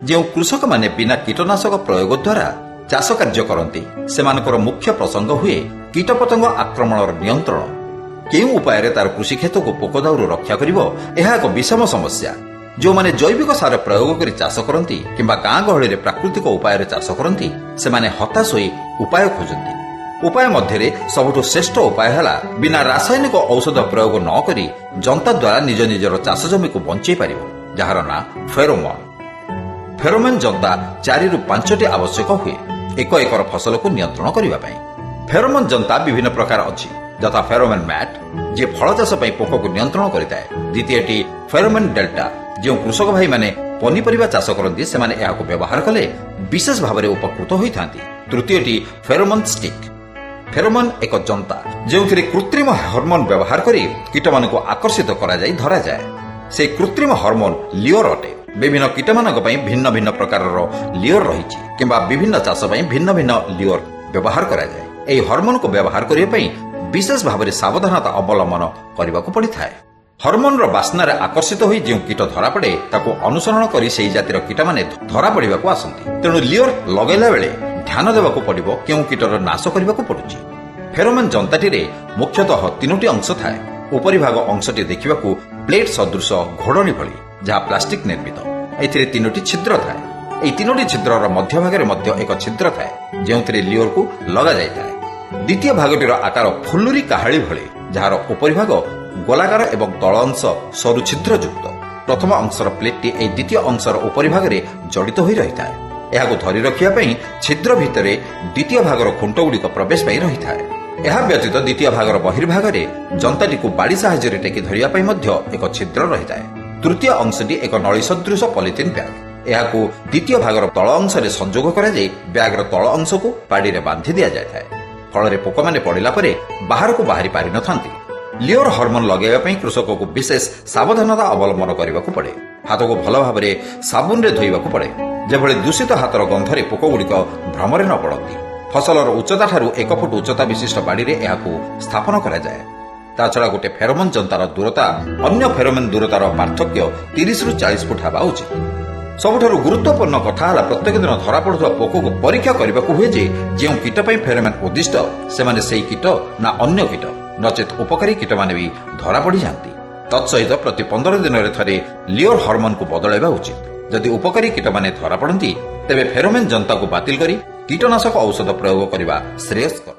ଯେଉଁ କୃଷକମାନେ ବିନା କୀଟନାଶକ ପ୍ରୟୋଗ ଦ୍ୱାରା ଚାଷ କାର୍ଯ୍ୟ କରନ୍ତି ସେମାନଙ୍କର ମୁଖ୍ୟ ପ୍ରସଙ୍ଗ ହୁଏ କୀଟପତଙ୍ଗ ଆକ୍ରମଣର ନିୟନ୍ତ୍ରଣ। କେଉଁ ଉପାୟରେ ତାର କୃଷିକ୍ଷେତ୍ରକୁ ପୋକ ଦାଉରୁ ରକ୍ଷା କରିବ, ଏହା ଏକ ବିଷମ ସମସ୍ୟା। ଯେଉଁମାନେ ଜୈବିକ ସାର ପ୍ରୟୋଗ କରି ଚାଷ କରନ୍ତି କିମ୍ବା ଗାଁ ଗହଳିରେ ପ୍ରାକୃତିକ ଉପାୟରେ ଚାଷ କରନ୍ତି ସେମାନେ ହତାଶ ହୋଇ ଉପାୟ ଖୋଜନ୍ତି। ଉପାୟ ମଧ୍ୟରେ ସବୁଠୁ ଶ୍ରେଷ୍ଠ ଉପାୟ ହେଲା ବିନା ରାସାୟନିକ ଔଷଧ ପ୍ରୟୋଗ ନ କରି ଯନ୍ତା ଦ୍ୱାରା ନିଜ ନିଜର ଚାଷ ଜମିକୁ ବଞ୍ଚାଇ ପାରିବ, ଯାହାର ନାଁ ଫେରୋମନ। ଫେରୋମନ ଯନ୍ତା 4ରୁ 5ଟି ଆବଶ୍ୟକ ହୁଏ ଏକ ଏକର ଫସଲକୁ ନିୟନ୍ତ୍ରଣ କରିବା ପାଇଁ। ଫେରୋମନ ଯନ୍ତା ବିଭିନ୍ନ ପ୍ରକାର ଅଛି, ଯଥା ଫେରୋମନ ମ୍ୟାଟ୍, ଯିଏ ଫଳ ଚାଷ ପାଇଁ ପୋକକୁ ନିୟନ୍ତ୍ରଣ କରିଥାଏ। ଦ୍ୱିତୀୟଟି ଫେରୋମନ ଡେଲ୍ଟା, ଯେଉଁ କୃଷକ ଭାଇମାନେ ପନିପରିବା ଚାଷ କରନ୍ତି ସେମାନେ ଏହାକୁ ବ୍ୟବହାର କଲେ ବିଶେଷ ଭାବରେ ଉପକୃତ ହୋଇଥାନ୍ତି। ତୃତୀୟଟି ଫେରୋମନ ଷ୍ଟିକ୍। ଫେରୋମନ ଏକ ଯନ୍ତା ଯେଉଁଥିରେ କୃତ୍ରିମ ହର୍ମୋନ ବ୍ୟବହାର କରି କୀଟମାନଙ୍କୁ ଆକର୍ଷିତ କରାଯାଇ ଧରାଯାଏ। ସେହି କୃତ୍ରିମ ହର୍ମୋନ ଲିଓର ଅଟେ। ବିଭିନ୍ନ କୀଟମାନଙ୍କ ପାଇଁ ଭିନ୍ନ ଭିନ୍ନ ପ୍ରକାରର ଲିଓର ରହିଛି କିମ୍ବା ବିଭିନ୍ନ ଚାଷ ପାଇଁ ଭିନ୍ନ ଭିନ୍ନ ଲିଓର ବ୍ୟବହାର କରାଯାଏ। ଏହି ହର୍ମୋନକୁ ବ୍ୟବହାର କରିବା ପାଇଁ ବିଶେଷ ଭାବରେ ସାବଧାନତା ଅବଲମ୍ବନ କରିବାକୁ ପଡ଼ିଥାଏ। ହର୍ମୋନର ବାସ୍ନାରେ ଆକର୍ଷିତ ହୋଇ ଯେଉଁ କୀଟ ଧରାପଡ଼େ ତାକୁ ଅନୁସରଣ କରି ସେହି ଜାତିର କୀଟମାନେ ଧରାପଡ଼ିବାକୁ ଆସନ୍ତି। ତେଣୁ ଲିଓର ଲଗାଇଲା ବେଳେ ଧ୍ୟାନ ଦେବାକୁ ପଡ଼ିବ କେଉଁ କୀଟର ନାଶ କରିବାକୁ ପଡୁଛି। ଫେରୋମନ ଯନ୍ତାଟିରେ ମୁଖ୍ୟତଃ 3ଟି ଅଂଶ ଥାଏ। ଉପରି ଭାଗ ଅଂଶଟି ଦେଖିବାକୁ ପ୍ଲେଟ୍ ସଦୃଶ ଘୋଡ଼ଣୀ ଭଳି, ଯାହା ପ୍ଲାଷ୍ଟିକ ନିର୍ମିତ। ଏଥିରେ 3ଟି ଛିଦ୍ର ଥାଏ। ଏହି 3ଟି ଛିଦ୍ରର ମଧ୍ୟଭାଗରେ ମଧ୍ୟ ଏକ ଛିଦ୍ର ଥାଏ ଯେଉଁଥିରେ ଲିଓରକୁ ଲଗାଯାଇଥାଏ। ଦ୍ୱିତୀୟ ଭାଗଟିର ଆକାର ଫୁଲୁରି କାହାଳି ଭଳି, ଯାହାର ଉପରି ଭାଗ ଗୋଲାକାର ଏବଂ ତଳ ଅଂଶ ସରୁ ଛିଦ୍ରଯୁକ୍ତ। ପ୍ରଥମ ଅଂଶର ପ୍ଲେଟ୍ଟି ଏହି ଦ୍ୱିତୀୟ ଅଂଶର ଉପରି ଭାଗରେ ଜଡ଼ିତ ହୋଇ ରହିଥାଏ। ଏହାକୁ ଧରି ରଖିବା ପାଇଁ ଛିଦ୍ର ଭିତରେ ଦ୍ୱିତୀୟ ଭାଗର ଖୁଣ୍ଟଗୁଡ଼ିକ ପ୍ରବେଶ ପାଇ ରହିଥାଏ। ଏହା ବ୍ୟତୀତ ଦ୍ୱିତୀୟ ଭାଗର ବହିର୍ଭାଗରେ ଯନ୍ତାଟିକୁ ବାଡ଼ି ସାହାଯ୍ୟରେ ଟେକି ଧରିବା ପାଇଁ ମଧ୍ୟ ଏକ ଛିଦ୍ର ରହିଥାଏ। ତୃତୀୟ ଅଂଶଟି ଏକ ନଳୀ ସଦୃଶ ପଲିଥିନ୍ ବ୍ୟାଗ୍। ଏହାକୁ ଦ୍ୱିତୀୟ ଭାଗର ତଳ ଅଂଶରେ ସଂଯୋଗ କରାଯାଇ ବ୍ୟାଗ୍ର ତଳ ଅଂଶକୁ ବାଡ଼ିରେ ବାନ୍ଧି ଦିଆଯାଇଥାଏ। ଫଳରେ ପୋକମାନେ ପଡ଼ିଲା ପରେ ବାହାରକୁ ବାହାରି ପାରିନଥାନ୍ତି। ଲିଓର ହର୍ମୋନ ଲଗାଇବା ପାଇଁ କୃଷକକୁ ବିଶେଷ ସାବଧାନତା ଅବଲମ୍ବନ କରିବାକୁ ପଡ଼େ। ହାତକୁ ଭଲ ଭାବରେ ସାବୁନରେ ଧୋଇବାକୁ ପଡ଼େ, ଯେଭଳି ଦୂଷିତ ହାତର ଗନ୍ଧରେ ପୋକଗୁଡ଼ିକ ଭ୍ରମରେ ନ ପଡ଼ନ୍ତି। ଫସଲର ଉଚ୍ଚତାଠାରୁ 1 ଫୁଟ ଉଚ୍ଚତା ବିଶିଷ୍ଟ ବାଡ଼ିରେ ଏହାକୁ ସ୍ଥାପନ କରାଯାଏ। ତାଛଡ଼ା ଗୋଟେ ଫେରୋମନ ଯନ୍ତାର ଦୂରତା ଅନ୍ୟ ଫେରୋମନ ଦୂରତାର ପାର୍ଥକ୍ୟ 30ରୁ 40 ଫୁଟ ହେବା ଉଚିତ। ସବୁଠାରୁ ଗୁରୁତ୍ୱପୂର୍ଣ୍ଣ କଥା ହେଲା ପ୍ରତ୍ୟେକ ଦିନ ଧରାପଡ଼ୁଥିବା ପୋକକୁ ପରୀକ୍ଷା କରିବାକୁ ହୁଏ ଯେ ଯେଉଁ କୀଟ ପାଇଁ ଫେରୋମନ ଉଦ୍ଦିଷ୍ଟ ସେମାନେ ସେହି କୀଟ ନା ଅନ୍ୟ କୀଟ, ନଚେତ୍ ଉପକାରୀ କୀଟମାନେ ବି ଧରାପଡ଼ିଯାଆନ୍ତି। ତତ୍ସହିତ ପ୍ରତି 15 ଦିନରେ ଥରେ ଲିଓର ହର୍ମୋନକୁ ବଦଳାଇବା ଉଚିତ। ଯଦି ଉପକାରୀ କୀଟମାନେ ଧରାପଡ଼ନ୍ତି ତେବେ ଫେରୋମନ ଯନ୍ତାକୁ ବାତିଲ କରି କୀଟନାଶକ ଔଷଧ ପ୍ରୟୋଗ କରିବା ଶ୍ରେୟସ୍କର।